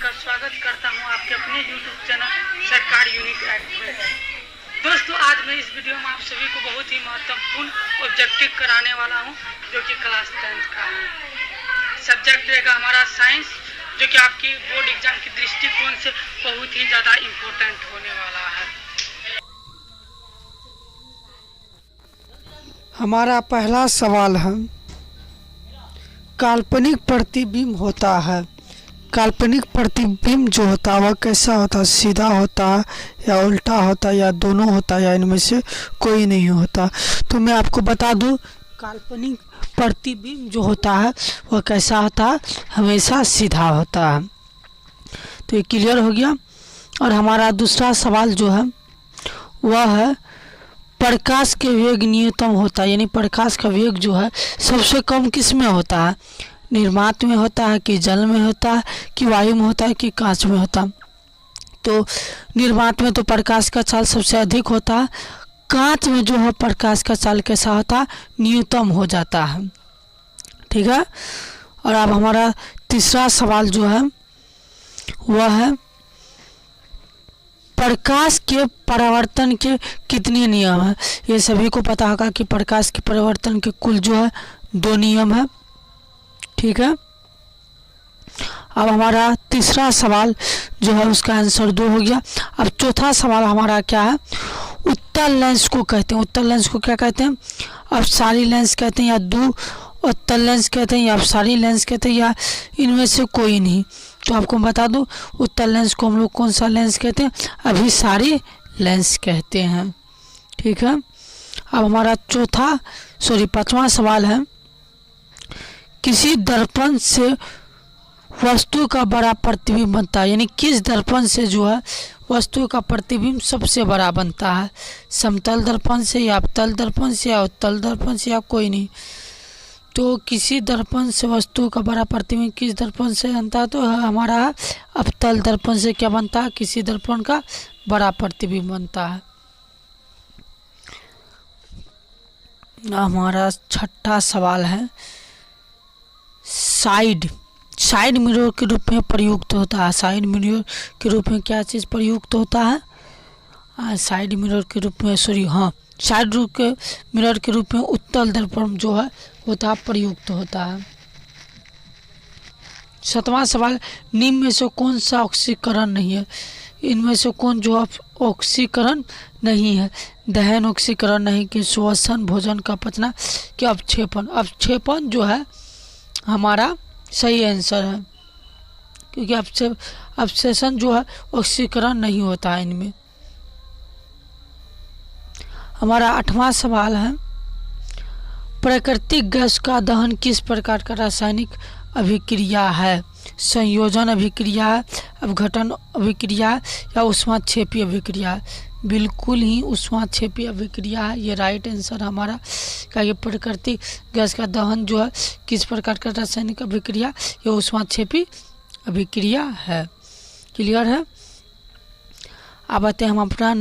का स्वागत करता हूं आपके अपने YouTube चैनल सरकार यूनिक एक्ट में। दोस्तों, आज मैं इस वीडियो में आप सभी को बहुत ही महत्वपूर्ण ऑब्जेक्टिव कराने वाला हूं, जो कि क्लास 10th का है। सब्जेक्ट रहेगा हमारा साइंस, जो कि आपकी बोर्ड एग्जाम के दृष्टिकोण से बहुत ही ज़्यादा इम्पोर्टेंट होने वाला है। हमारा पहला सवाल है, काल्पनिक प्रतिबिंब होता है। काल्पनिक प्रतिबिंब जो होता है वह कैसा होता है? सीधा होता है या उल्टा होता है या दोनों होता है या इनमें से कोई नहीं होता? तो मैं आपको बता दूं, काल्पनिक प्रतिबिंब जो होता है वह कैसा होता है? हमेशा सीधा होता है। तो ये क्लियर हो गया। और हमारा दूसरा सवाल जो है वह है, प्रकाश के वेग न्यूनतम होता है, यानी प्रकाश का वेग जो है सबसे कम किस में होता है? निर्वात में होता है कि जल में होता है कि वायु में होता है कि कांच में होता है? तो निर्वात में तो प्रकाश का चाल सबसे अधिक होता है। कांच में जो है प्रकाश का चाल कैसा होता है? न्यूनतम हो जाता है। ठीक है। और अब हमारा तीसरा सवाल जो है वह है, प्रकाश के परावर्तन के कितने नियम हैं? ये सभी को पता होगा कि प्रकाश के परावर्तन के कुल जो है 2 नियम है। ठीक है। अब हमारा तीसरा सवाल जो है उसका आंसर 2 हो गया। अब चौथा सवाल हमारा क्या है? उत्तल लेंस को कहते हैं। उत्तल लेंस को क्या कहते हैं? अपसारी लेंस कहते हैं, या दो उत्तल लेंस कहते हैं, या अपसारी लेंस कहते हैं, या इनमें से कोई नहीं? तो आपको बता दूं, उत्तल लेंस को हम लोग कौन सा लेंस कहते हैं? अभिसारी लेंस कहते हैं। ठीक है। अब हमारा पांचवा सवाल है, किसी दर्पण से वस्तु का बड़ा प्रतिबिंब बनता है, यानी किस दर्पण से जो है वस्तु का प्रतिबिंब सबसे बड़ा बनता है? समतल दर्पण से, या अवतल दर्पण से, या उत्तल दर्पण से, या कोई नहीं? तो किसी दर्पण से वस्तु का बड़ा प्रतिबिंब किस दर्पण से बनता है? तो हमारा अवतल दर्पण से क्या बनता है? किसी दर्पण का बड़ा प्रतिबिंब बनता है। हमारा छठा सवाल है, साइड मिरर के रूप में प्रयुक्त होता है। साइड मिरर के रूप में क्या चीज़ प्रयुक्त होता है? साइड मिरर के रूप में साइड मिरर के रूप में उत्तल दर्पण जो है होता है, प्रयुक्त होता है। 7वां सवाल, निम्न में से कौन सा ऑक्सीकरण नहीं है? इनमें से कौन जो ऑक्सीकरण नहीं है? दहन ऑक्सीकरण नहीं, कि श्वसन, भोजन का पचना, कि अवक्षेपण? अवक्षेपण जो है हमारा सही आंसर है, क्योंकि अवशेषण जो है ऑक्सीकरण नहीं होता है इनमें। हमारा 8वां सवाल है, प्राकृतिक गैस का दहन किस प्रकार का रासायनिक अभिक्रिया है? संयोजन अभिक्रिया है, अपघटन अभिक्रिया है, या ऊष्माक्षेपी अभिक्रिया है? बिल्कुल ही ऊष्माक्षेपी अभिक्रिया है, ये राइट आंसर हमारा। क्या ये प्राकृतिक गैस का दहन जो है किस प्रकार का रासायनिक अभिक्रिया? ये ऊष्माक्षेपी अभिक्रिया है। क्लियर है। अब आते हैं हम अपना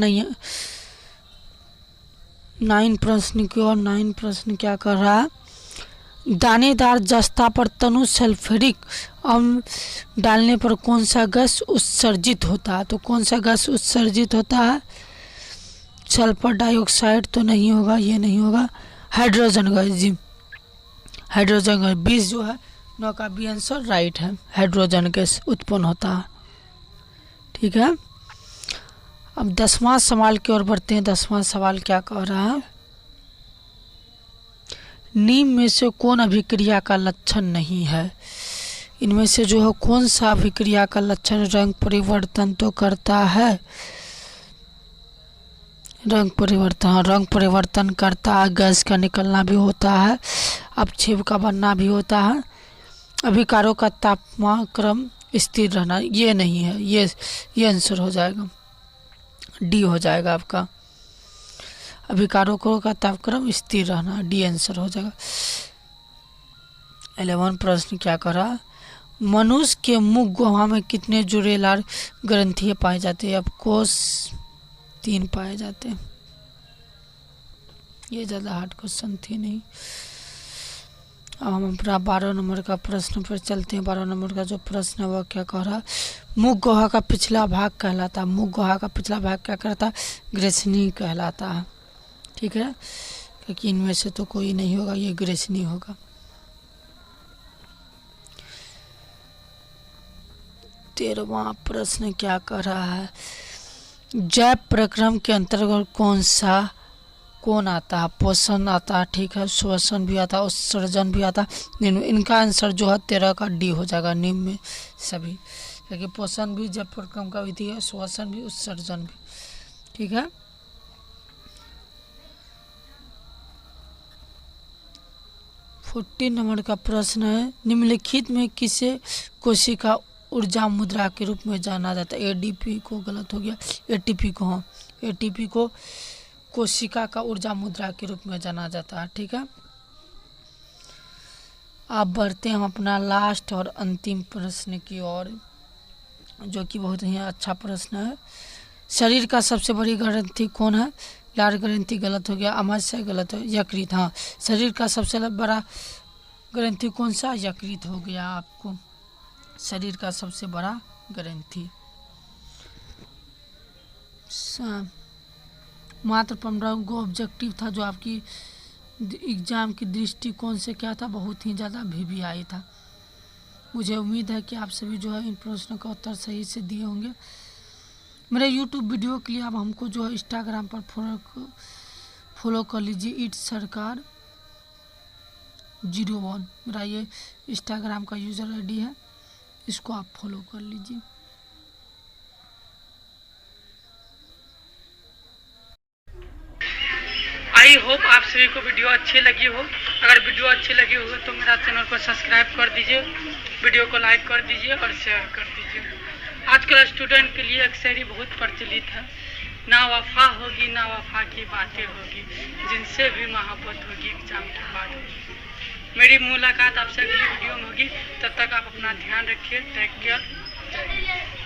9 प्रश्न की और 9 प्रश्न क्या कर रहा है, दानेदार जस्ता पर तनु सल्फ्यूरिक अम्ल डालने पर कौन सा गैस उत्सर्जित होता है? तो कौन सा गैस उत्सर्जित होता है? सल्फर डाइऑक्साइड तो नहीं होगा, ये नहीं होगा। हाइड्रोजन गैस, जी हाइड्रोजन गैस। 20 जो है 9 का बी आंसर राइट है। हाइड्रोजन गैस उत्पन्न होता है। ठीक है। अब 10वां सवाल की ओर बढ़ते हैं। 10वां सवाल क्या कह रहा है, निम्न में से कौन अभिक्रिया का लक्षण नहीं है? इनमें से जो है कौन सा अभिक्रिया का लक्षण रंग परिवर्तन तो करता है? रंग परिवर्तन करता है, गैस का निकलना भी होता है, अपक्षेप का बनना भी होता है, अभिकारों का तापक्रम स्थिर रहना, ये नहीं है। ये आंसर हो जाएगा, डी हो जाएगा आपका। अभिकारों का तापक्रम स्थिर रहना, डी आंसर हो जाएगा। 11 प्रश्न क्या करा, मनुष्य के मुख गुहा में कितने जुड़ेदार ग्रंथियां पाए जाते हैं? ऑफकोर्स 3 पाए जाते हैं। ये ज़्यादा हार्ड क्वेश्चन थी नहीं। अब हम अपना 12 नंबर का प्रश्न पर चलते हैं। 12 नंबर का जो प्रश्न है वह क्या कह रहा है, मुख गुहा का पिछला भाग कहलाता है। मुख गुहा का पिछला भाग क्या कहलाता है, ग्रेसनी कहलाता है। ठीक है, क्योंकि इनमें से तो कोई नहीं होगा, ये ग्रेसनी होगा। 13वां प्रश्न क्या कह रहा है, जैव प्रक्रम के अंतर्गत कौन आता है, पोषण आता है, ठीक है, श्वसन भी आता है, उत्सर्जन भी आता है। इनका आंसर जो है 13 का डी हो जाएगा, निम्न में सभी, क्योंकि पोषण भी जैव प्रक्रम का विधि है, श्वसन भी, उत्सर्जन भी। ठीक है, 14 नंबर का प्रश्न है, निम्नलिखित में किसे कोशिका ऊर्जा मुद्रा के रूप में जाना जाता है। एडीपी को गलत हो गया, एटीपी को, हाँ, एटीपी को कोशिका का ऊर्जा मुद्रा के रूप में जाना जाता है। ठीक है, आप बढ़ते हैं हम अपना लास्ट और अंतिम प्रश्न की ओर, जो कि बहुत ही अच्छा प्रश्न है। शरीर का सबसे बड़ी ग्रंथि कौन है, लार ग्रंथि गलत हो गया, अमाशय गलत है, यकृत, हाँ, शरीर का सबसे बड़ा ग्रंथि कौन सा, यकृत हो गया आपको, शरीर का सबसे बड़ा ग्रंथि। मात्र 15 गो ऑब्जेक्टिव था जो आपकी एग्ज़ाम की दृष्टिकोण से क्या था, बहुत ही ज़्यादा VVI था। मुझे उम्मीद है कि आप सभी जो है इन प्रश्नों का उत्तर सही से दिए होंगे। मेरे YouTube वीडियो के लिए आप हमको जो है इंस्टाग्राम पर फॉलो कर लीजिए, इट सरकार 01 मेरा ये इंस्टाग्राम का यूज़र ID है, इसको आप फॉलो कर लीजिए। आई होप आप सभी को वीडियो अच्छी लगी हो। अगर वीडियो अच्छी लगी हो तो मेरा चैनल को सब्सक्राइब कर दीजिए, वीडियो को लाइक कर दीजिए और शेयर कर दीजिए। आजकल स्टूडेंट के लिए एक शायरी बहुत प्रचलित है, ना वफा होगी ना वफा की बातें होगी, जिनसे भी मोहब्बत होगी एग्जाम के बाद होगी। मेरी मुलाकात आपसे अगली वीडियो में होगी, तब तक आप अपना ध्यान रखिए। Take care.